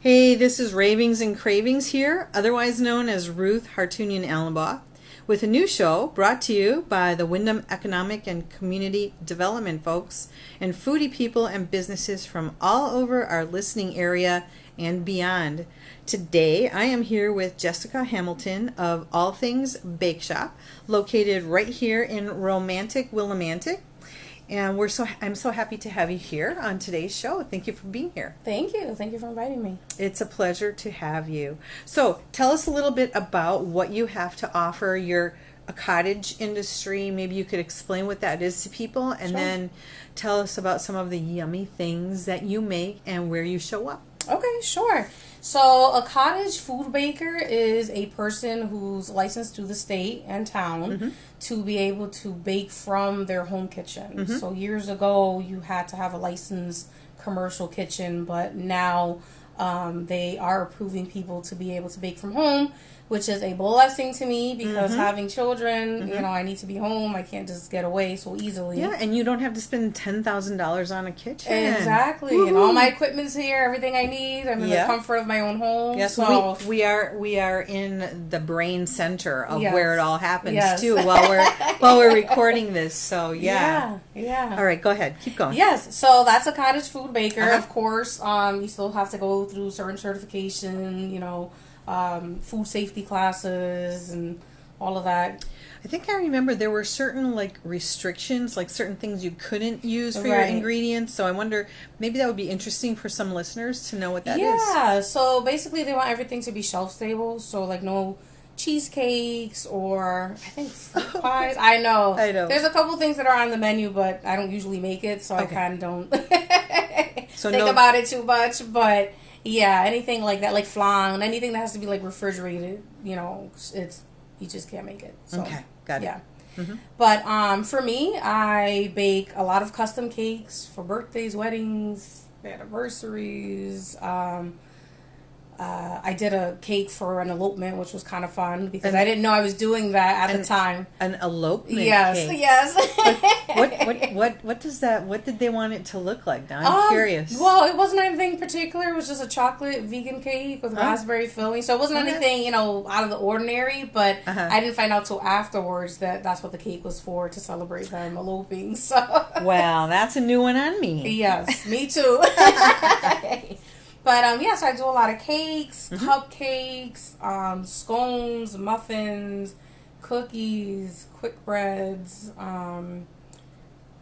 Hey, this is Ravings and Cravings here, otherwise known as Ruth Hartunian Allenbaugh, with a new show brought to you by the Wyndham Economic and Community Development folks and foodie people and businesses from all over our listening area and beyond. Today, I am here with Jessica Hamilton of All Things Bake Shop, located right here in romantic Willimantic. And I'm so happy to have you here on today's show. Thank you for being here. Thank you. Thank you for inviting me. It's a pleasure to have you. So tell us a little bit about what you have to offer. You're a cottage industry. Maybe you could explain what that is to people, and Sure. then tell us about some of the yummy things that you make and where you show up. Okay, sure. So a cottage food baker is a person who's licensed through the state and town to be able to bake from their home kitchen. So years ago, you had to have a licensed commercial kitchen, but now they are approving people to be able to bake from home, which is a blessing to me because having children, you know, I need to be home. I can't just get away so easily. Yeah, and you don't have to spend $10,000 on a kitchen. Exactly. Woo-hoo. And all my equipment's here, everything I need. I'm in the comfort of my own home. Yes, so we are in the brain center of where it all happens too Yes. while we're recording this. So yeah. All right, go ahead. Keep going. Yes, so that's a cottage food baker. Of course, you still have to go through certain certification, you know, food safety classes and all of that. I think I remember there were certain restrictions, certain things you couldn't use for your ingredients. So I wonder, maybe that would be interesting for some listeners to know what that is. Yeah, so basically they want everything to be shelf stable. So no cheesecakes or I think fruit pies. I know. There's a couple things that are on the menu, but I don't usually make it, so I kind of don't think about it too much. But yeah, anything like that, like flan, anything that has to be refrigerated, you know, you just can't make it. So, okay, got it. Yeah. But for me, I bake a lot of custom cakes for birthdays, weddings, anniversaries. I did a cake for an elopement, which was kind of fun because I didn't know I was doing that at the time. An elopement cake? Yes. What does that? What did they want it to look like? Now I'm curious. Well, it wasn't anything particular. It was just a chocolate vegan cake with raspberry filling. So it wasn't anything, out of the ordinary. But I didn't find out till afterwards that that's what the cake was for, to celebrate them eloping. So well, that's a new one on me. Yes, me too. But, so I do a lot of cakes, cupcakes, scones, muffins, cookies, quick breads,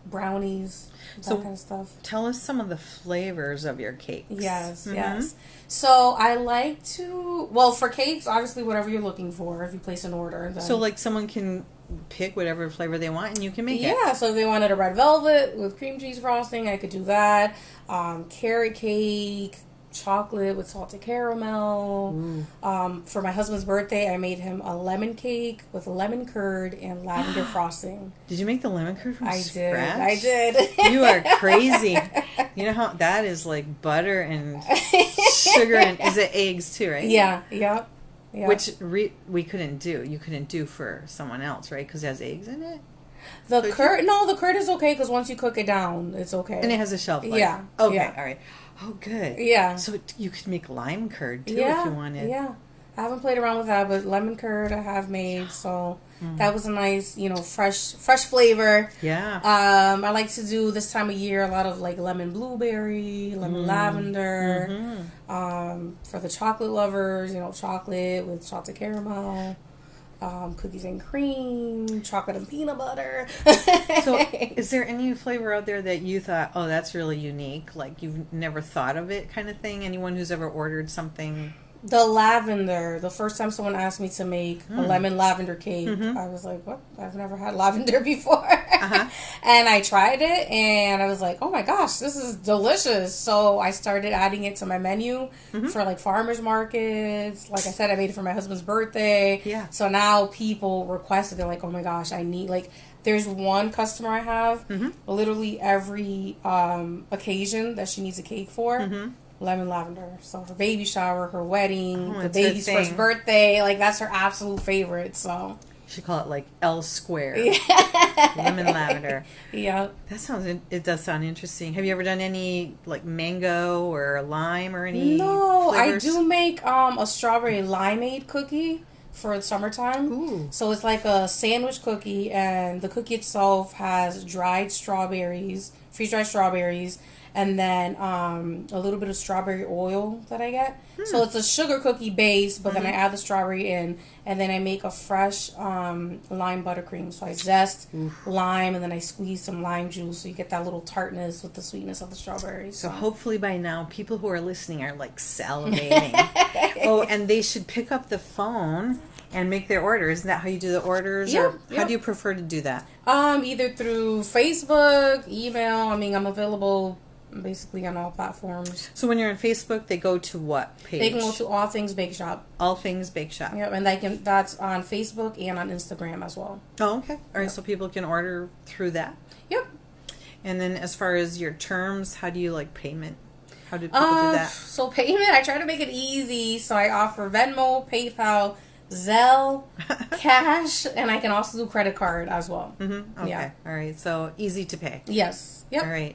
brownies, that kind of stuff. Tell us some of the flavors of your cakes. Yes. So I like to, for cakes, obviously whatever you're looking for, if you place an order. Then. So someone can pick whatever flavor they want and you can make it. Yeah, so if they wanted a red velvet with cream cheese frosting, I could do that. Carrot cake, chocolate with salted caramel. For my husband's birthday, I made him a lemon cake with lemon curd and lavender frosting. Did you make the lemon curd from scratch? I did. You are crazy. You know how that is like butter and sugar and is it eggs too, right? Yeah. Which we couldn't do. You couldn't do for someone else, right? Because it has eggs in it. The curd is okay because once you cook it down, it's okay. And it has a shelf life. Yeah. Okay. Yeah. All right. Oh, good. Yeah. So you could make lime curd too if you wanted. Yeah. I haven't played around with that, but lemon curd I have made, so that was a nice, fresh flavor. Yeah. I like to do this time of year a lot of lemon blueberry, lemon lavender. For the chocolate lovers, chocolate with salted caramel. Cookies and cream, chocolate and peanut butter. So, is there any flavor out there that you thought, oh, that's really unique, like you've never thought of it kind of thing? Anyone who's ever ordered something? The lavender. The first time someone asked me to make a lemon lavender cake, I was like, what? I've never had lavender before. And I tried it, and I was like, oh my gosh, this is delicious. So I started adding it to my menu for farmers markets. Like I said, I made it for my husband's birthday. Yeah. So now people request it. They're like, oh my gosh, I need, there's one customer I have, literally every occasion that she needs a cake for. Lemon lavender. So her baby shower, her wedding, the baby's first birthday, that's her absolute favorite. So should call it like L square. Yeah. Lemon lavender. Yeah. It does sound interesting. Have you ever done any like mango or lime or any No, flavors? I do make a strawberry limeade cookie for the summertime. Ooh. So it's like a sandwich cookie, and the cookie itself has dried strawberries, freeze-dried strawberries, and then a little bit of strawberry oil that I get. So it's a sugar cookie base, but then I add the strawberry in, and then I make a fresh lime buttercream. So I zest lime, and then I squeeze some lime juice, so you get that little tartness with the sweetness of the strawberries. So hopefully by now, people who are listening are like salivating. Oh, and they should pick up the phone and make their order. Isn't that how you do the orders? Yeah. Or how do you prefer to do that? Either through Facebook, email. I mean, I'm available basically on all platforms. So when you're on Facebook, they go to what page? They can go to All Things Bake Shop. All Things Bake Shop. Yep, and that's on Facebook and on Instagram as well. Oh, okay. All right, so people can order through that. Yep. And then as far as your terms, how do you like payment? How do people do that? So payment, I try to make it easy. So I offer Venmo, PayPal, Zelle, cash, and I can also do credit card as well. Mm-hmm. Okay. Yeah. All right. So easy to pay. Yes. Yep. All right.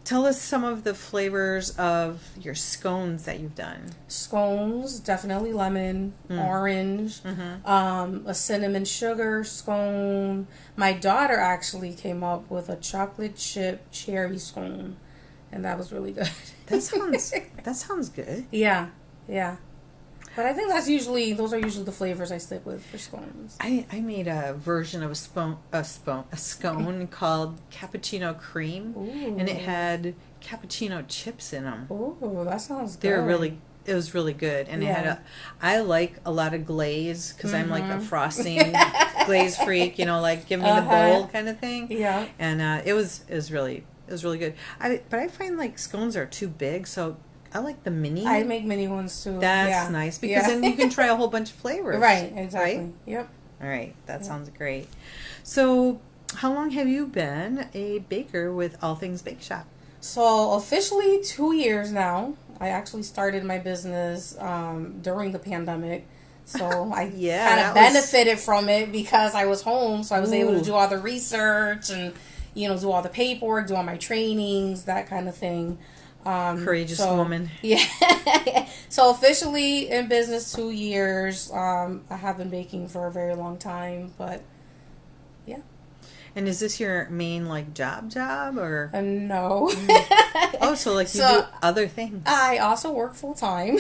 Tell us some of the flavors of your scones that you've done. Scones, definitely lemon, orange, a cinnamon sugar scone. My daughter actually came up with a chocolate chip cherry scone, and that was really good. That sounds good. Yeah, yeah. But I think those are usually the flavors I stick with for scones. I made a version of a scone called cappuccino cream, and it had cappuccino chips in them. Ooh, that sounds good. It was really good, and I like a lot of glaze because I'm like a frosting glaze freak, like give me the bowl kind of thing. Yeah, and it was really good. But I find like scones are too big, so I like the mini. I make mini ones too. That's nice because then you can try a whole bunch of flavors. Right, exactly. Right? Yep. All right, that sounds great. So, how long have you been a baker with All Things Bake Shop? So, officially 2 years now. I actually started my business during the pandemic. So, I kind of benefited from it because I was home. So, I was able to do all the research and, do all the paperwork, do all my trainings, that kind of thing. Courageous woman. Yeah. So officially in business 2 years. I have been baking for a very long time, but yeah. And is this your main like job or? No. Oh, so like you do other things. I also work full time.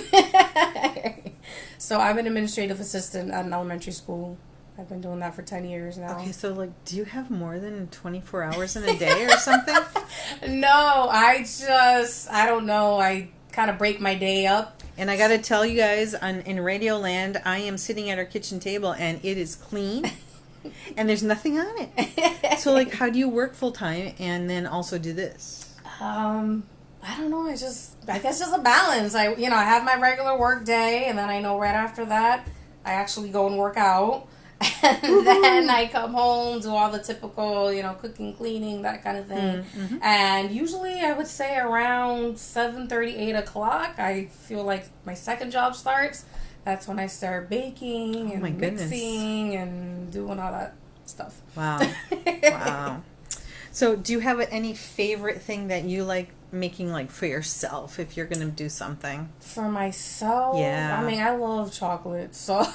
So I'm an administrative assistant at an elementary school. I've been doing that for 10 years now. Okay, so like, do you have more than 24 hours in a day or something? No, I don't know. I kind of break my day up. And I got to tell you guys, in Radio Land, I am sitting at our kitchen table and it is clean and there's nothing on it. So like, how do you work full time and then also do this? I don't know. I guess just a balance. I have my regular work day, and then I know right after that, I actually go and work out. And then I come home, do all the typical, cooking, cleaning, that kind of thing. Mm-hmm. And usually I would say around 7:30, 8 o'clock, I feel like my second job starts. That's when I start baking and mixing and doing all that stuff. Wow. Wow. So do you have any favorite thing that you like making like for yourself if you're going to do something? For myself? Yeah. I mean, I love chocolate, so...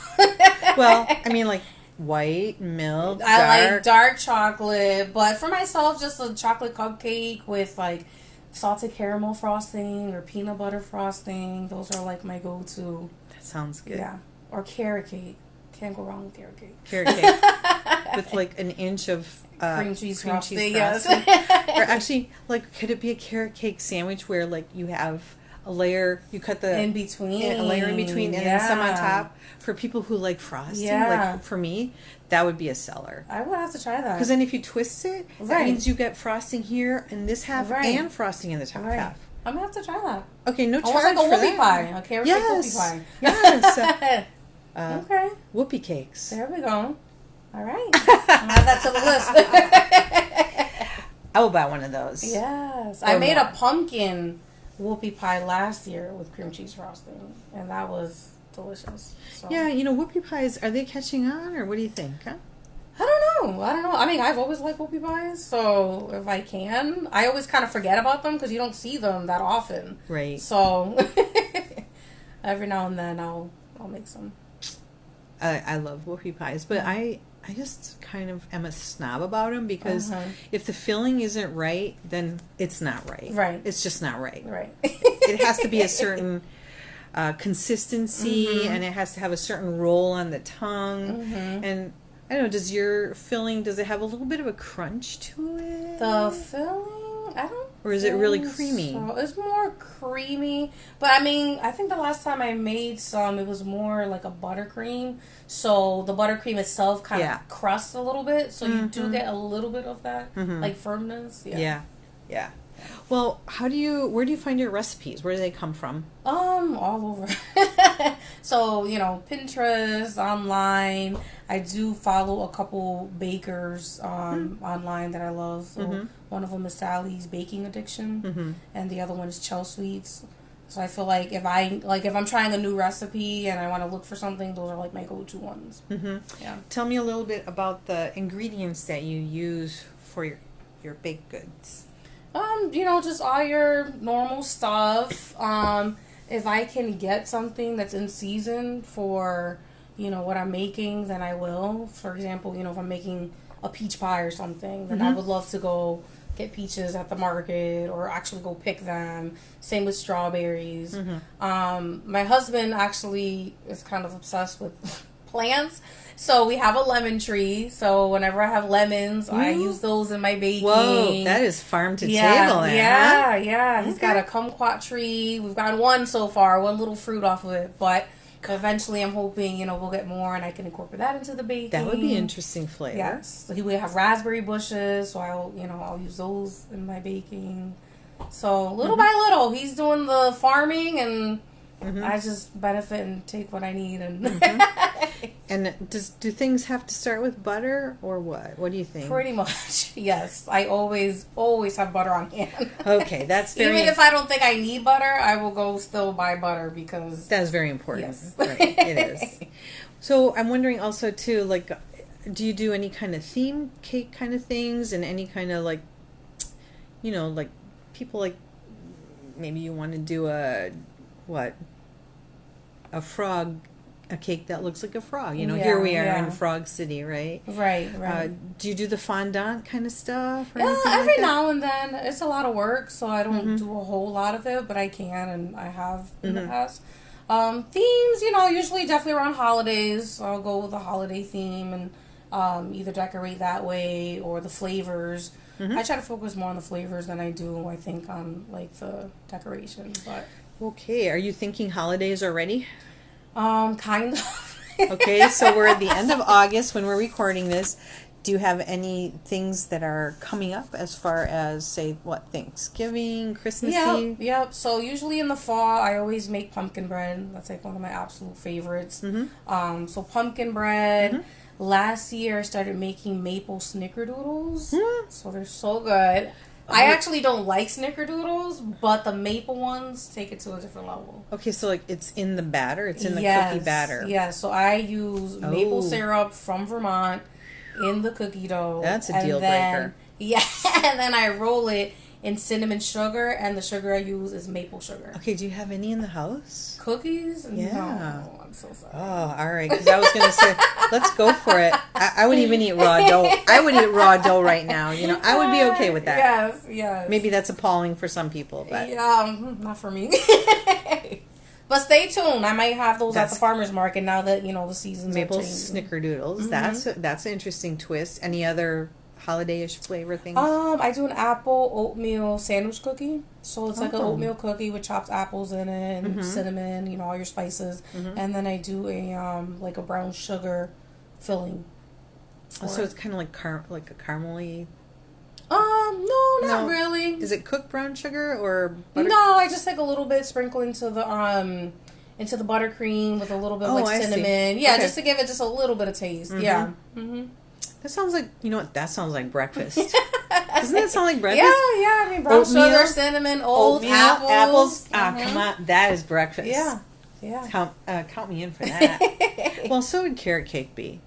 Well, I mean, like white, milk, I like dark chocolate, but for myself, just a chocolate cupcake with like salted caramel frosting or peanut butter frosting. Those are like my go-to. That sounds good. Yeah. Or carrot cake. Can't go wrong with carrot cake. Carrot cake with like an inch of cream cheese frosting. Yes. Or actually, like, could it be a carrot cake sandwich where like you have a layer, you cut the in between, a layer in between, and then some on top. For people who like frosting, like for me, that would be a seller. I would have to try that. Because then if you twist it, that means you get frosting here in this half and frosting in the top half. I'm gonna have to try that. Okay, no charge almost like a for whoopie that. pie, a carrot cake whoopie pie. Yes. Okay. Whoopie cakes. There we go. All right. I'll add that to the list. I will buy one of those. Yes. I made a pumpkin whoopie pie last year with cream cheese frosting, and that was delicious. So. Yeah, whoopie pies, are they catching on, or what do you think? Huh? I don't know. I mean, I've always liked whoopie pies, so if I can, I always kind of forget about them because you don't see them that often. Right. So every now and then I'll make some. I love whoopie pies, but I just kind of am a snob about them because if the filling isn't right, then it's not right. Right. It's just not right. Right. It has to be a certain consistency, and it has to have a certain roll on the tongue. And I don't know, does your filling, does it have a little bit of a crunch to it? The filling, I don't. Or is it really creamy? So. It's more creamy. But I mean, I think the last time I made some, it was more like a buttercream. So the buttercream itself kind of crusts a little bit. So you do get a little bit of that, like firmness. Yeah. Well, where do you find your recipes? Where do they come from? All over. So, Pinterest, online. I do follow a couple bakers online that I love. So one of them is Sally's Baking Addiction, and the other one is Chell Sweets. So I feel like if I'm trying a new recipe and I want to look for something, those are like my go-to ones. Yeah. Tell me a little bit about the ingredients that you use for your baked goods. Just all your normal stuff. If I can get something that's in season for, what I'm making, then I will. For example, if I'm making a peach pie or something, then I would love to go get peaches at the market or actually go pick them. Same with strawberries. My husband actually is kind of obsessed with plants. So we have a lemon tree. So whenever I have lemons, I use those in my baking. Whoa, that is farm to table. Yeah. He's got a kumquat tree. We've got one so far, one little fruit off of it. But eventually I'm hoping, we'll get more and I can incorporate that into the baking. That would be interesting flavor. Yes. So we have raspberry bushes. So I'll use those in my baking. So little by little, he's doing the farming and I just benefit and take what I need. And do things have to start with butter or what? What do you think? Pretty much, yes. I always have butter on hand. Okay, that's very... Even if I don't think I need butter, I will go still buy butter because... That is very important. Yes. Right, it is. So I'm wondering also too, like, do you do any kind of theme cake kind of things and any kind of like, like people like, maybe you want to do a frog, a cake that looks like a frog. Here we are in Frog City, right? Right. Do you do the fondant kind of stuff? Every now and then. It's a lot of work, so I don't do a whole lot of it, but I can, and I have in the past. Themes, usually definitely around holidays. So I'll go with a holiday theme and either decorate that way or the flavors. I try to focus more on the flavors than I do, I think, on like the decoration, but... Okay, are you thinking holidays already? Kind of. Okay, so we're at the end of August when we're recording this. Do you have any things that are coming up as far as, say, Thanksgiving, Christmas Eve? Yep. So usually in the fall, I always make pumpkin bread. That's like one of my absolute favorites. So pumpkin bread. Last year, I started making maple snickerdoodles. So they're so good. I actually don't like snickerdoodles, but the maple ones take it to a different level. Okay, so like it's in the batter? It's in the cookie batter? Yeah, so I use maple syrup from Vermont in the cookie dough. That's a deal breaker. Yeah, and then I roll it in cinnamon sugar, and the sugar I use is maple sugar. Okay, do you have any in the house? Cookies? Yeah. No, I'm so sorry. Oh, all right, because I was going to say, let's go for it. I would even eat raw dough. I would eat raw dough right now. I would be okay with that. Yes. Maybe that's appalling for some people, but... Yeah, not for me. But stay tuned. I might have those at the farmer's market now that, the season's maple changing. snickerdoodles. That's an interesting twist. Any other holiday-ish flavor things? I do an apple oatmeal sandwich cookie. So it's like an oatmeal cookie with chopped apples in it and cinnamon, all your spices. And then I do a like a brown sugar filling. So it's kind of like a caramely. No, not really. Is it cooked brown sugar or butter? No, I just take a little bit, sprinkle into the buttercream with a little bit of cinnamon. Yeah, just to give it just a little bit of taste. Yeah. That sounds like, that sounds like breakfast. Doesn't that sound like breakfast? Yeah. I mean, brown sugar, cinnamon, oats, apples. Come on. That is breakfast. Yeah. Count me in for that. Well, so would carrot cake be.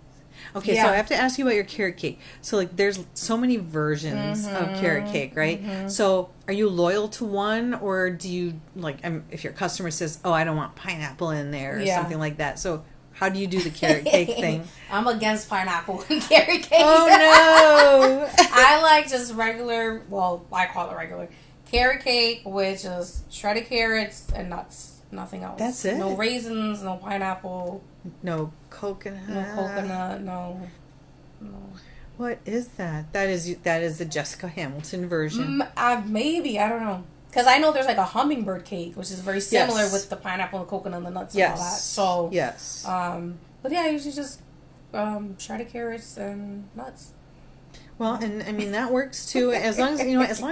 Okay, so I have to ask you about your carrot cake. So, like, there's so many versions of carrot cake, right? So, are you loyal to one, or do you, like, if your customer says, oh, I don't want pineapple in there, or something like that. So, how do you do the carrot cake thing? I'm against pineapple and carrot cake. Oh, no! I like just regular, well, I call it regular, carrot cake with just shredded carrots and nuts. Nothing else. That's it? No raisins, no pineapple. No coconut. No. What is that? That is the Jessica Hamilton version. Maybe, I don't know. Because I know there's like a hummingbird cake, which is very similar with the pineapple and coconut and the nuts and all that. So, yes. But yeah, I usually just shredded carrots and nuts. Well, and I mean that works too. As long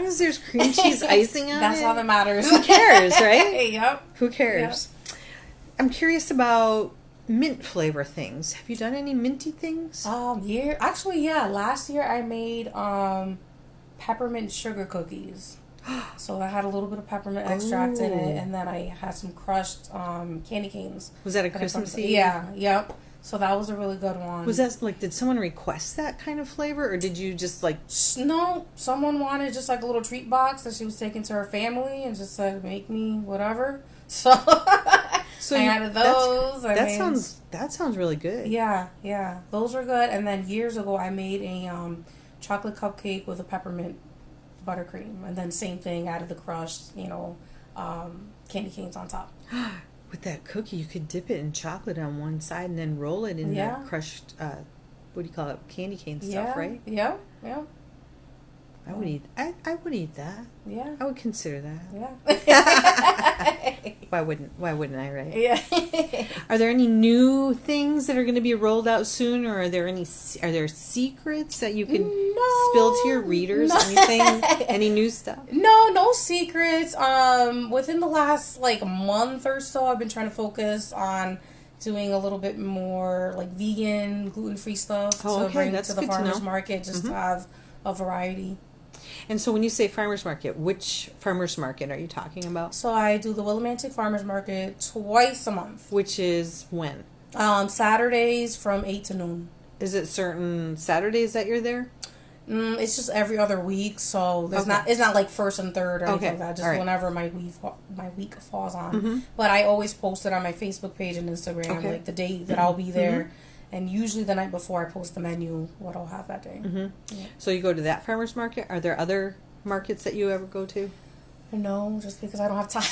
as there's cream cheese icing on That's it. all that matters. Who cares, right? Yep. Who cares? Yep. I'm curious about mint flavor things. Have you done any minty things? Yeah. Last year I made peppermint sugar cookies. So I had a little bit of peppermint extract in it, and then I had some crushed candy canes. Was that a Christmas Eve? Yeah. Yep. So that was a really good one. Was that like, did someone request that kind of flavor, or did you just like... No, someone wanted just like a little treat box that she was taking to her family and just said, make me whatever. So, I added those. That sounds really good. Yeah. Those were good. And then years ago I made a chocolate cupcake with a peppermint buttercream. And then same thing, added the crushed, candy canes on top. With that cookie, you could dip it in chocolate on one side and then roll it in that crushed, what do you call it, candy cane stuff, right? Yeah. I would eat that. Yeah. I would consider that. Yeah. Why wouldn't I, right? Yeah. Are there any new things that are going to be rolled out soon, or are there secrets that you can spill to your readers? No. Anything? Any new stuff? No secrets. Within the last month or so, I've been trying to focus on doing a little bit more like vegan, gluten-free stuff to bring to the farmers market, just to have a variety. And so when you say farmers market, which farmers market are you talking about? So I do the Willimantic Farmers Market twice a month. Which is when? Saturdays from 8 to noon. Is it certain Saturdays that you're there? It's just every other week, so it's not like first and third or anything like that. Just whenever my week falls on. But I always post it on my Facebook page and Instagram, like the day that I'll be there. And usually the night before I post the menu, what I'll have that day. Yeah. So you go to that farmer's market? Are there other markets that you ever go to? No, just because I don't have time.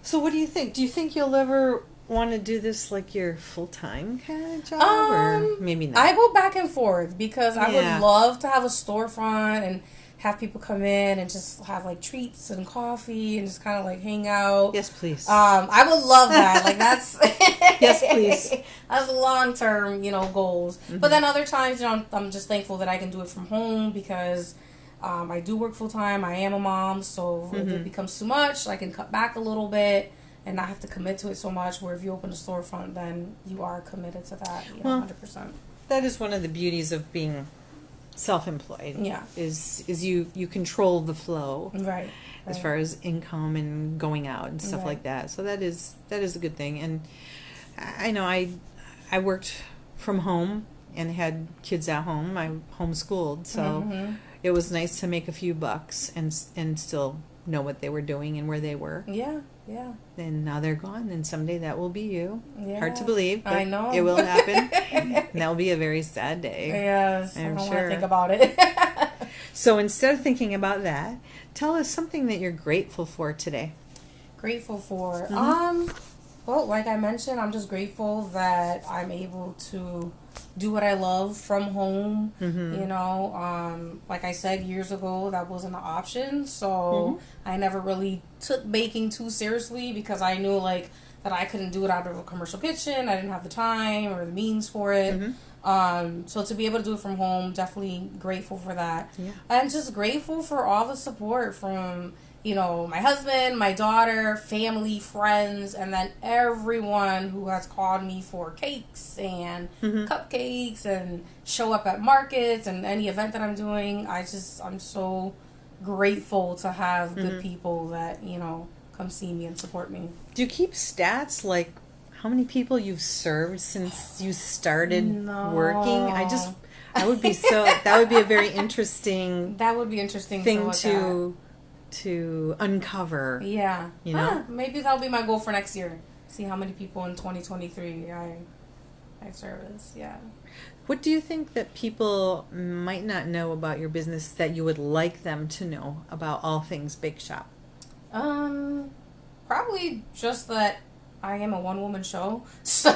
So what do you think? Do you think you'll ever want to do this like your full-time kind of job? Or maybe not? I go back and forth because I would love to have a storefront and have people come in and just have treats and coffee and just kind of hang out. Yes, please. I would love that. That's yes, please. That's long-term, goals. But then other times, I'm just thankful that I can do it from home because I do work full-time. I am a mom, so if it becomes too much, I can cut back a little bit and not have to commit to it so much. Where if you open a storefront, then you are committed to that, 100%. That is one of the beauties of being self-employed. Yeah, is you control the flow, right? As far as income and going out and stuff like that. So that is a good thing. And I know I worked from home and had kids at home. I homeschooled, so it was nice to make a few bucks and still know what they were doing and where they were. Yeah. And now they're gone, and someday that will be you. Yeah. Hard to believe, but I know. it will happen. And that will be a very sad day. Yes, I'm I don't sure. want to think about it. So instead of thinking about that, tell us something that you're grateful for today. Grateful for? Well, like I mentioned, I'm just grateful that I'm able to do what I love from home. Like I said years ago, that wasn't an option. So I never really took baking too seriously because I knew that I couldn't do it out of a commercial kitchen. I didn't have the time or the means for it. So to be able to do it from home, definitely grateful for that. Yeah. I'm just grateful for all the support from my husband, my daughter, family, friends, and then everyone who has called me for cakes and cupcakes and show up at markets and any event that I'm doing. I'm so grateful to have good people that, come see me and support me. Do you keep stats like how many people you've served since you started No. working? I would be that would be a very interesting That would be interesting thing to to uncover. Yeah. You know? Maybe that'll be my goal for next year. See how many people in 2023 I service. Yeah. What do you think that people might not know about your business that you would like them to know about all things bake shop? Probably just that I am a one-woman show. So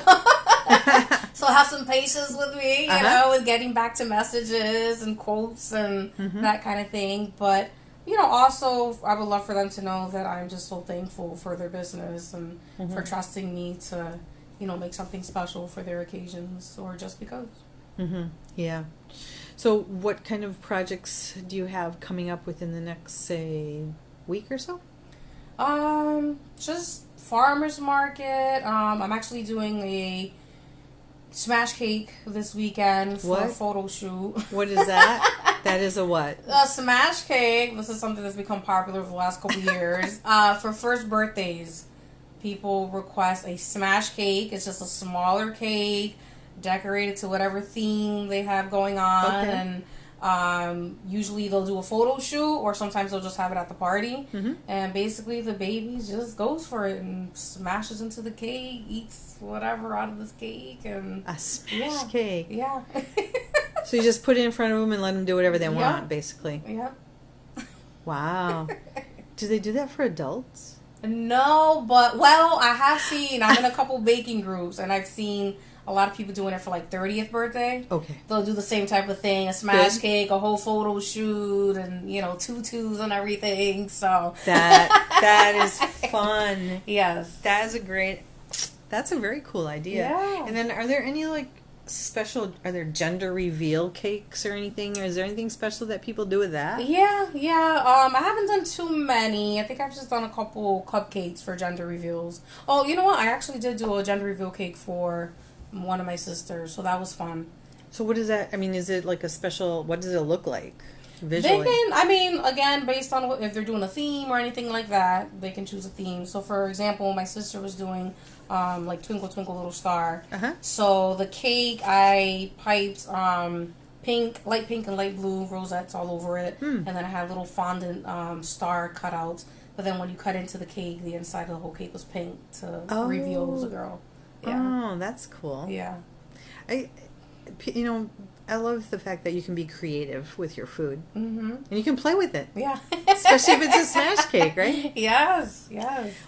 so have some patience with me, you know, with getting back to messages and quotes and that kind of thing. But, you know, also I would love for them to know that I'm just so thankful for their business and for trusting me to, you know, make something special for their occasions or just because. Yeah. So what kind of projects do you have coming up within the next, say, week or so? Just farmers market. I'm actually doing a smash cake this weekend for a photo shoot. What is that? That is a what? A smash cake. This is something that's become popular for the last couple years. For first birthdays, people request a smash cake. It's just a smaller cake, decorated to whatever theme they have going on, and usually they'll do a photo shoot, or sometimes they'll just have it at the party. And basically, the baby just goes for it and smashes into the cake, eats whatever out of this cake, and a smash cake. Yeah. So you just put it in front of them and let them do whatever they want, basically. Yeah. Wow. Do they do that for adults? No, but I have seen. I'm in a couple baking groups, and I've seen a lot of people doing it for like 30th birthday. Okay. They'll do the same type of thing, a smash cake, a whole photo shoot, and, you know, tutus and everything. So that is fun. Yes. That's a very cool idea. Yeah. And then are there any are there gender reveal cakes or anything? Or is there anything special that people do with that? Yeah. I haven't done too many. I think I've just done a couple cupcakes for gender reveals. Oh, you know what? I actually did do a gender reveal cake for one of my sisters, so that was fun. So what is that? I mean, is it like a special, what does it look like visually? Again, based on if they're doing a theme or anything like that, they can choose a theme. So, for example, my sister was doing like Twinkle Twinkle Little Star. So the cake, I piped light pink and light blue rosettes all over it, and then I had little fondant star cutouts. But then when you cut into the cake, the inside of the whole cake was pink to reveal it was a girl. Yeah. Oh, that's cool. Yeah. I love the fact that you can be creative with your food. And you can play with it. Yeah. Especially if it's a smash cake, right? Yes.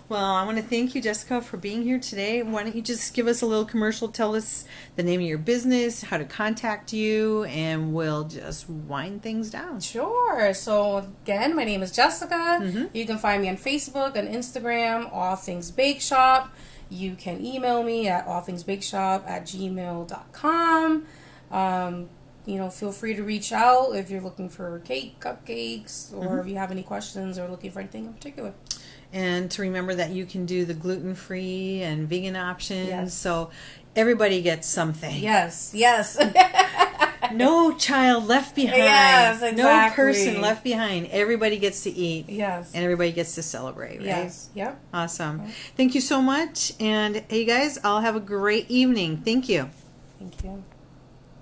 Well, I want to thank you, Jessica, for being here today. Why don't you just give us a little commercial, tell us the name of your business, how to contact you, and we'll just wind things down. Sure. So, again, my name is Jessica. You can find me on Facebook and Instagram, All Things Bake Shop. You can email me at allthingsbakeshop@gmail.com. Feel free to reach out if you're looking for cake, cupcakes, or if you have any questions or looking for anything in particular. And to remember that you can do the gluten-free and vegan options, so everybody gets something. Yes. No child left behind. Yes, exactly. No person left behind. Everybody gets to eat. Yes. And everybody gets to celebrate, right? Yes. Yep. Awesome. Thank you so much. And hey, guys, I'll have a great evening. Thank you. Thank you.